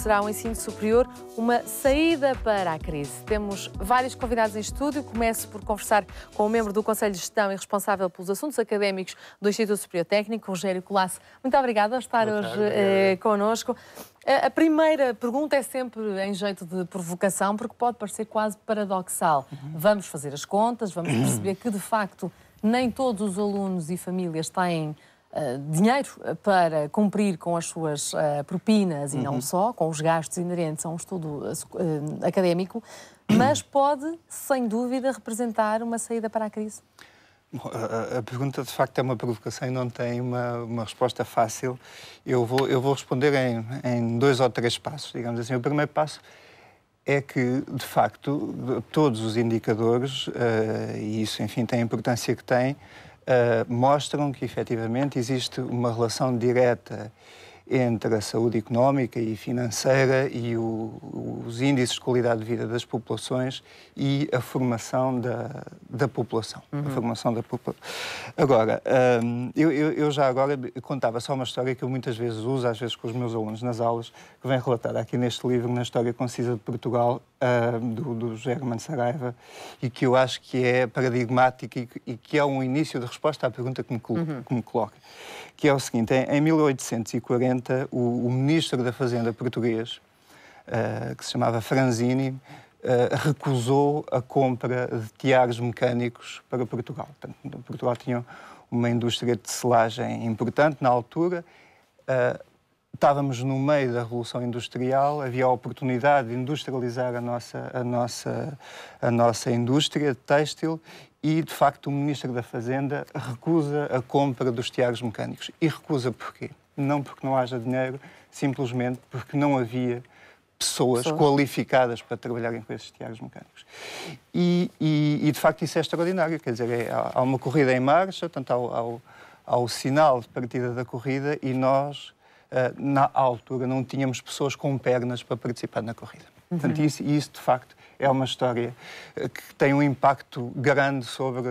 será o ensino superior uma saída para a crise. Temos vários convidados em estúdio. Começo por conversar com o membro do Conselho de Gestão e responsável pelos assuntos académicos do Instituto Superior Técnico, Rogério Colasso. Muito obrigada por estar hoje connosco. A primeira pergunta é sempre em jeito de provocação, porque pode parecer quase paradoxal. Vamos fazer as contas, vamos perceber que, de facto, nem todos os alunos e famílias têm dinheiro para cumprir com as suas propinas e não só, com os gastos inerentes a um estudo académico, mas pode, sem dúvida, representar uma saída para a crise? Bom, a pergunta, de facto, é uma provocação e não tem uma resposta fácil. Eu vou responder em 2 ou 3 passos, digamos assim. O primeiro passo é que, de facto, todos os indicadores, e isso, enfim, tem a importância que tem, mostram que, efetivamente, existe uma relação direta entre a saúde económica e financeira e os índices de qualidade de vida das populações e a formação da população. A formação da população. Agora, eu já agora contava só uma história que eu muitas vezes uso, às vezes com os meus alunos nas aulas, que vem relatada aqui neste livro, na História Concisa de Portugal, do Germán Saraiva, e que eu acho que é paradigmático e que é um início de resposta à pergunta que me coloca, que é o seguinte: em 1840, o ministro da Fazenda português, que se chamava Franzini, recusou a compra de teares mecânicos para Portugal. Portanto, Portugal tinha uma indústria de tecelagem importante na altura. Estávamos no meio da Revolução Industrial, havia a oportunidade de industrializar a nossa indústria têxtil e, de facto, o Ministro da Fazenda recusa a compra dos teares mecânicos. E recusa porquê? Não porque não haja dinheiro, simplesmente porque não havia pessoas qualificadas para trabalharem com esses teares mecânicos. E, de facto, isso é extraordinário. Quer dizer, há uma corrida em marcha, portanto, há o sinal de partida da corrida e nós, na altura, não tínhamos pessoas com pernas para participar na corrida. Portanto, isso, de facto, é uma história que tem um impacto grande sobre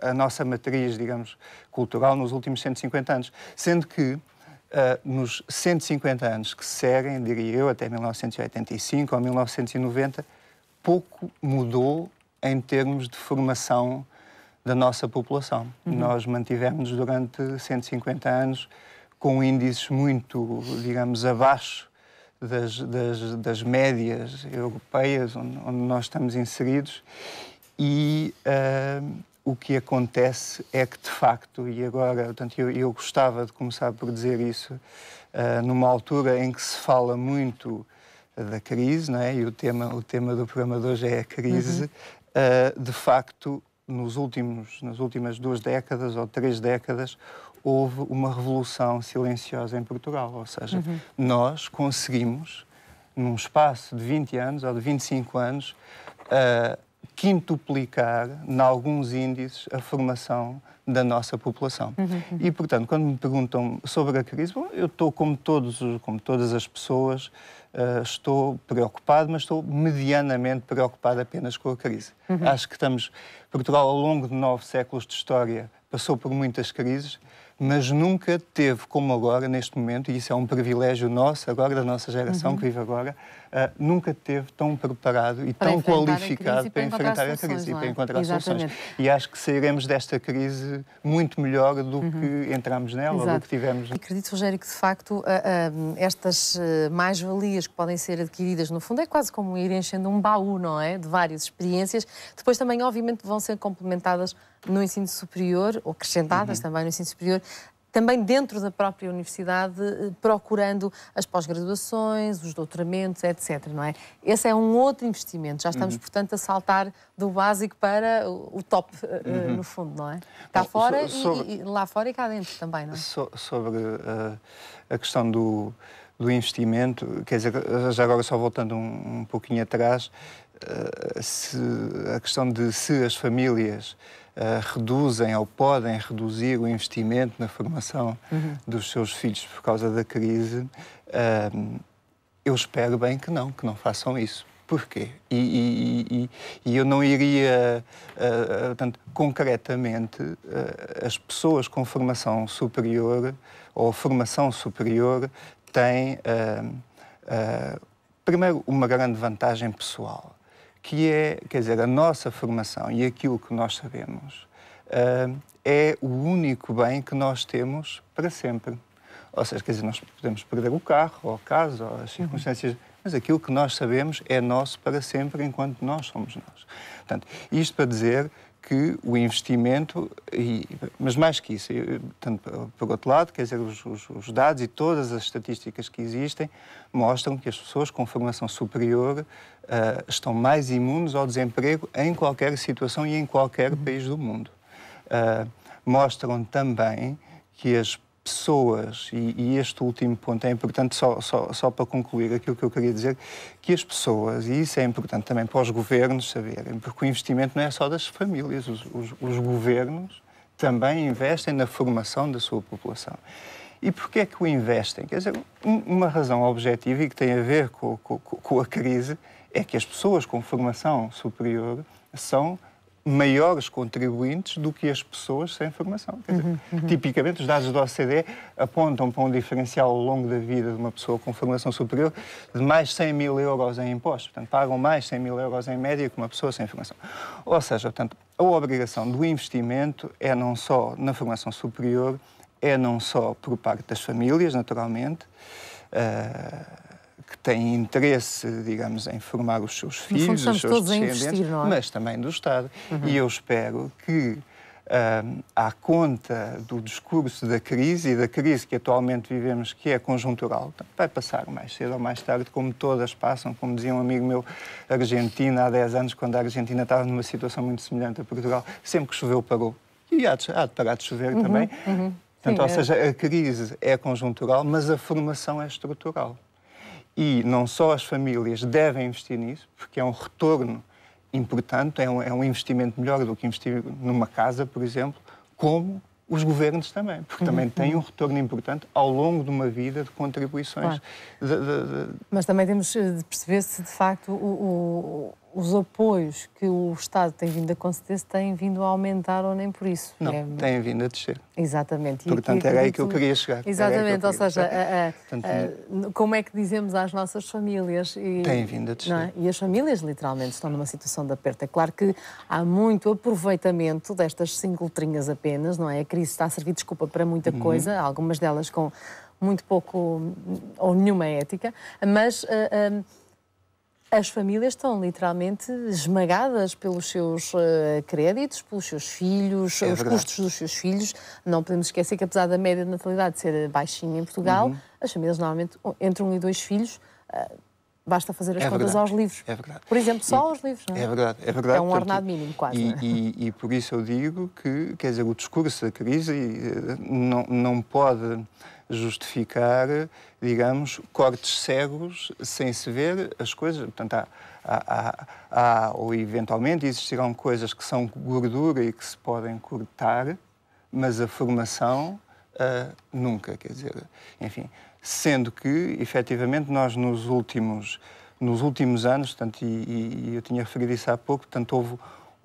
a nossa matriz, digamos, cultural nos últimos 150 anos. Sendo que, nos 150 anos que se seguem, diria eu, até 1985 ou 1990, pouco mudou em termos de formação da nossa população. Nós mantivemos durante 150 anos com índices muito, digamos, abaixo das médias europeias onde nós estamos inseridos e o que acontece é que, de facto, e agora, portanto, eu gostava de começar por dizer isso, numa altura em que se fala muito da crise, não é? E o tema do programa de hoje é a crise, de facto, nas últimas 2 décadas ou 3 décadas, houve uma revolução silenciosa em Portugal. Ou seja, nós conseguimos, num espaço de 20 anos ou de 25 anos, quintuplicar, em alguns índices, a formação da nossa população. E, portanto, quando me perguntam sobre a crise, bom, eu estou, como todas as pessoas, estou preocupado, mas estou medianamente preocupado apenas com a crise. Acho que Portugal, ao longo de 9 séculos de história, passou por muitas crises, mas nunca teve como agora, neste momento, e isso é um privilégio nosso, agora, da nossa geração que vive agora, nunca teve tão preparado e tão qualificado para enfrentar a crise e para encontrar soluções. E acho que sairemos desta crise muito melhor do que entramos nela, ou do que tivemos. Acredito, Rogério, que de facto estas mais-valias que podem ser adquiridas, no fundo, é quase como ir enchendo um baú, não é? De várias experiências. Depois também, obviamente, vão ser complementadas no ensino superior, ou acrescentadas também no ensino superior, também dentro da própria universidade, procurando as pós-graduações, os doutoramentos, etc., não é? Esse é um outro investimento. Já estamos, portanto, a saltar do básico para o top, no fundo, não é? Cá fora e lá fora e cá dentro também, não é? Sobre a questão do investimento, quer dizer, já agora só voltando um pouquinho atrás, a questão de se as famílias reduzem ou podem reduzir o investimento na formação dos seus filhos por causa da crise, eu espero bem que não façam isso. Porquê? E eu não iria, portanto, concretamente, as pessoas com formação superior ou formação superior têm Primeiro, uma grande vantagem pessoal, que é, quer dizer, a nossa formação e aquilo que nós sabemos é o único bem que nós temos para sempre. Ou seja, quer dizer, nós podemos perder o carro, ou a casa, ou as circunstâncias, mas aquilo que nós sabemos é nosso para sempre enquanto nós somos nós. Portanto, isto para dizer que o investimento, mas mais que isso, tanto por outro lado, quer dizer, os dados e todas as estatísticas que existem mostram que as pessoas com formação superior estão mais imunes ao desemprego em qualquer situação e em qualquer país do mundo. Mostram também que as pessoas, e este último ponto é importante só para concluir aquilo que eu queria dizer, que as pessoas, e isso é importante também para os governos saberem, porque o investimento não é só das famílias, os governos também investem na formação da sua população. E porquê é que o investem? Quer dizer, uma razão objetiva e que tem a ver com a crise é que as pessoas com formação superior são maiores contribuintes do que as pessoas sem formação. Quer dizer, tipicamente, os dados da OCDE apontam para um diferencial ao longo da vida de uma pessoa com formação superior de mais 100 mil euros em impostos. Portanto, pagam mais 100 mil euros em média que uma pessoa sem formação. Ou seja, portanto, a obrigação do investimento é não só na formação superior, é não só por parte das famílias, naturalmente, que têm interesse, digamos, em formar os seus filhos, os seus descendentes, mas também do Estado. E eu espero que, à conta do discurso da crise e da crise que atualmente vivemos, que é conjuntural, vai passar mais cedo ou mais tarde, como todas passam, como dizia um amigo meu, Argentina, há 10 anos, quando a Argentina estava numa situação muito semelhante a Portugal, sempre que choveu parou. E há de parar de chover também. Portanto, sim, ou seja, a crise é conjuntural, mas a formação é estrutural. E não só as famílias devem investir nisso, porque é um retorno importante, é um investimento melhor do que investir numa casa, por exemplo, como os governos também, porque também têm um retorno importante ao longo de uma vida de contribuições. Claro. Mas também temos de perceber se, de facto, os apoios que o Estado tem vindo a conceder se têm vindo a aumentar ou nem por isso. Não, têm vindo a descer. Exatamente. Portanto, era aí que eu queria chegar. Exatamente, ou seja, como é que dizemos às nossas famílias? Têm vindo a descer. Não é? E as famílias, literalmente, estão numa situação de aperto. É claro que há muito aproveitamento destas 5 letrinhas apenas, não é? A crise está a servir de desculpa para muita coisa, algumas delas com muito pouco ou nenhuma ética, mas as famílias estão literalmente esmagadas pelos seus créditos, pelos seus filhos, os custos dos seus filhos. Não podemos esquecer que, apesar da média de natalidade ser baixinha em Portugal, as famílias normalmente, entre 1 e 2 filhos, basta fazer as contas aos livros. É verdade. Por exemplo, só aos livros, não é? É verdade, é verdade. É um ordenado mínimo, quase. E por isso eu digo que, quer dizer, o discurso da crise não pode justificar, digamos, cortes cegos sem se ver as coisas. Portanto, ou eventualmente existirão coisas que são gordura e que se podem cortar, mas a formação nunca, quer dizer, enfim. Sendo que, efetivamente, nós nos últimos anos, portanto, e eu tinha referido isso há pouco, portanto, houve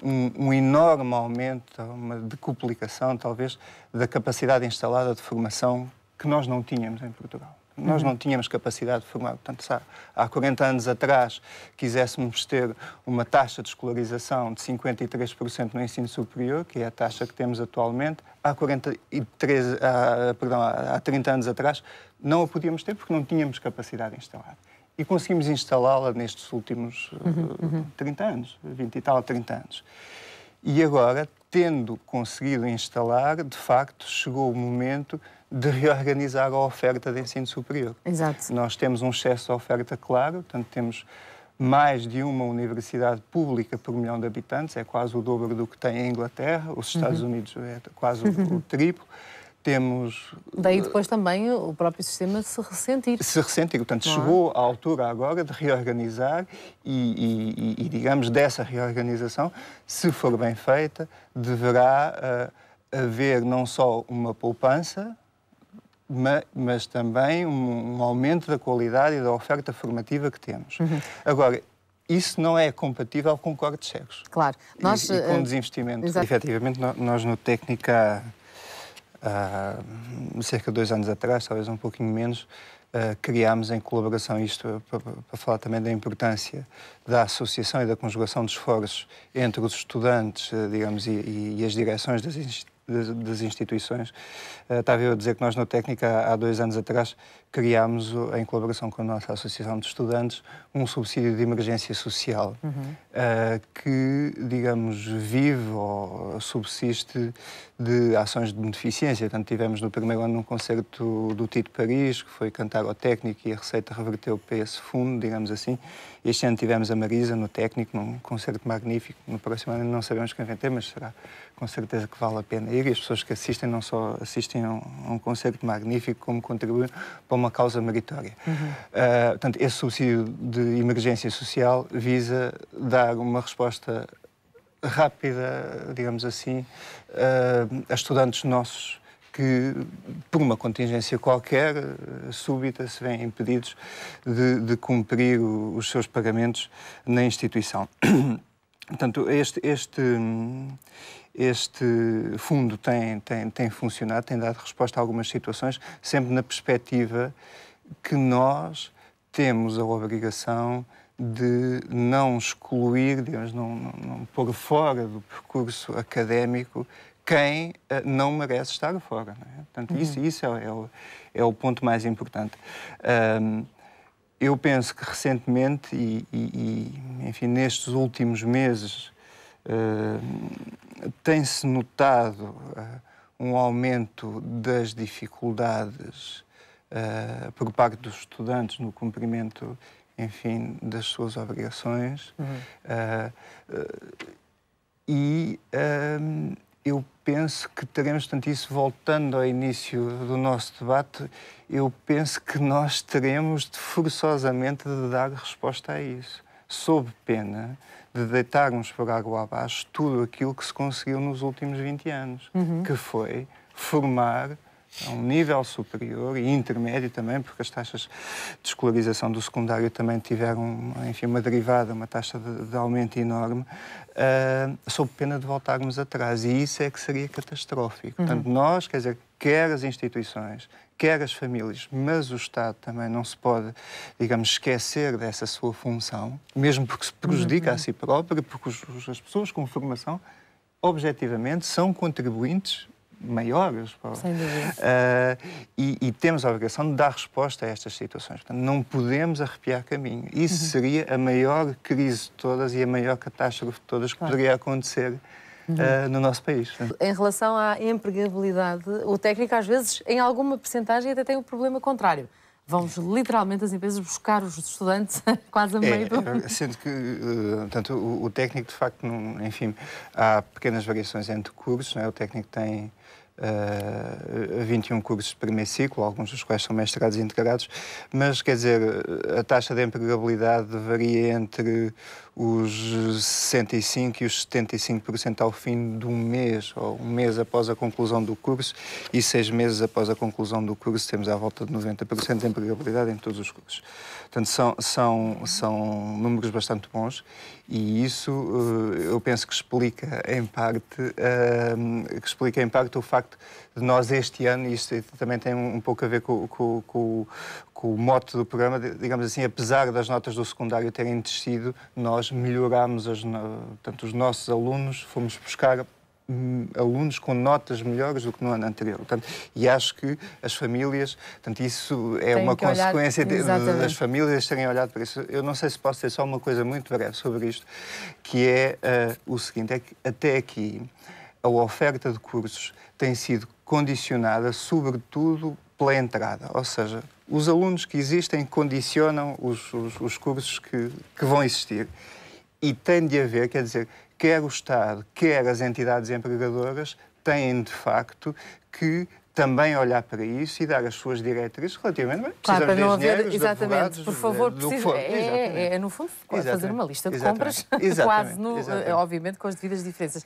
um enorme aumento, uma decuplicação, talvez, da capacidade instalada de formação que nós não tínhamos em Portugal. Nós não tínhamos capacidade de formar. Portanto, se há 40 anos atrás quiséssemos ter uma taxa de escolarização de 53% no ensino superior, que é a taxa que temos atualmente, há 30 anos atrás não a podíamos ter porque não tínhamos capacidade instalada. E conseguimos instalá-la nestes últimos 30 anos, 20 e tal, 30 anos. E agora, tendo conseguido instalar, de facto, chegou o momento de reorganizar a oferta de ensino superior. Exato. Nós temos um excesso de oferta claro, portanto, temos mais de uma universidade pública por 1 milhão de habitantes, é quase o dobro do que tem a Inglaterra, os Estados Unidos é quase o triplo. Temos... Daí depois também o próprio sistema se ressentir. Se ressentir. Portanto, chegou a altura agora de reorganizar e, digamos, dessa reorganização, se for bem feita, deverá haver não só uma poupança, mas também um aumento da qualidade e da oferta formativa que temos. Agora, isso não é compatível com cortes cegos. Claro. E com desinvestimento. Efetivamente, nós no Técnica há cerca de 2 anos atrás, talvez um pouquinho menos, criámos em colaboração, isto para falar também da importância da associação e da conjugação de esforços entre os estudantes, digamos, e as direções das instituições. Estava eu a dizer que nós, no Técnico, há 2 anos atrás, criámos, em colaboração com a nossa Associação de Estudantes, um subsídio de emergência social que, digamos, vive ou subsiste de ações de beneficência. Portanto, tivemos no primeiro ano um concerto do Tito Paris, que foi cantar ao Técnico, e a receita reverteu para esse fundo, digamos assim. Este ano tivemos a Marisa no Técnico, num concerto magnífico. No próximo ano não sabemos quem vai ter, mas será com certeza que vale a pena ir. E as pessoas que assistem não só assistem a um concerto magnífico, como contribuem para uma causa meritória. Portanto, esse subsídio de emergência social visa dar uma resposta rápida, digamos assim, a estudantes nossos que, por uma contingência qualquer, súbita, se veem impedidos de cumprir os seus pagamentos na instituição. Portanto, este fundo tem funcionado, tem dado resposta a algumas situações, sempre na perspectiva que nós temos a obrigação de não excluir, digamos, não pôr fora do percurso académico quem não merece estar fora. Não é? Portanto, isso é o ponto mais importante. Eu penso que recentemente enfim, nestes últimos meses, tem-se notado um aumento das dificuldades por parte dos estudantes no cumprimento, enfim, das suas obrigações. Eu penso que teremos, portanto, isso voltando ao início do nosso debate, eu penso que nós teremos forçosamente de dar resposta a isso, sob pena de deitarmos por água abaixo tudo aquilo que se conseguiu nos últimos 20 anos, que foi formar a um nível superior e intermédio também, porque as taxas de escolarização do secundário também tiveram, enfim, uma derivada, uma taxa de aumento enorme, sob pena de voltarmos atrás. E isso é que seria catastrófico. Portanto, nós, quer dizer, quer as instituições, quer as famílias, mas o Estado também não se pode, digamos, esquecer dessa sua função, mesmo porque se prejudica a si próprio, porque as pessoas com formação, objetivamente, são contribuintes maiores. Sem dúvida. E temos a obrigação de dar resposta a estas situações. Portanto, não podemos arrepiar caminho. Isso seria a maior crise de todas e a maior catástrofe de todas que poderia acontecer no nosso país. Em relação à empregabilidade, o Técnico, às vezes, em alguma percentagem, até tem o problema contrário. Vamos literalmente as empresas buscar os estudantes quase a meio do... Sendo que, portanto, o Técnico, de facto, enfim, há pequenas variações entre cursos, não é? O Técnico tem 21 cursos de primeiro ciclo, alguns dos quais são mestrados integrados, mas, quer dizer, a taxa de empregabilidade varia entre os 65% e os 75% ao fim de um mês, ou um mês após a conclusão do curso, e 6 meses após a conclusão do curso temos à volta de 90% de empregabilidade em todos os cursos. Portanto, são números bastante bons, e isso eu penso que explica em parte o facto de nós este ano, e isto também tem um pouco a ver com o mote do programa, digamos assim, apesar das notas do secundário terem descido, nós melhorámos portanto, os nossos alunos, fomos buscar alunos com notas melhores do que no ano anterior. Portanto, e acho que as famílias, portanto, isso é uma consequência das famílias terem olhado para isso. Eu não sei se posso dizer só uma coisa muito breve sobre isto, que é o seguinte, é que até aqui a oferta de cursos tem sido condicionada, sobretudo, pela entrada. Ou seja, os alunos que existem condicionam os cursos que vão existir. E tem de haver, quer dizer, quer o Estado, quer as entidades empregadoras têm, de facto, que também olhar para isso e dar as suas diretrizes relativamente... Claro, para não haver... Exatamente. Por favor, no fundo, fazer uma lista de compras, quase, obviamente, com as devidas diferenças.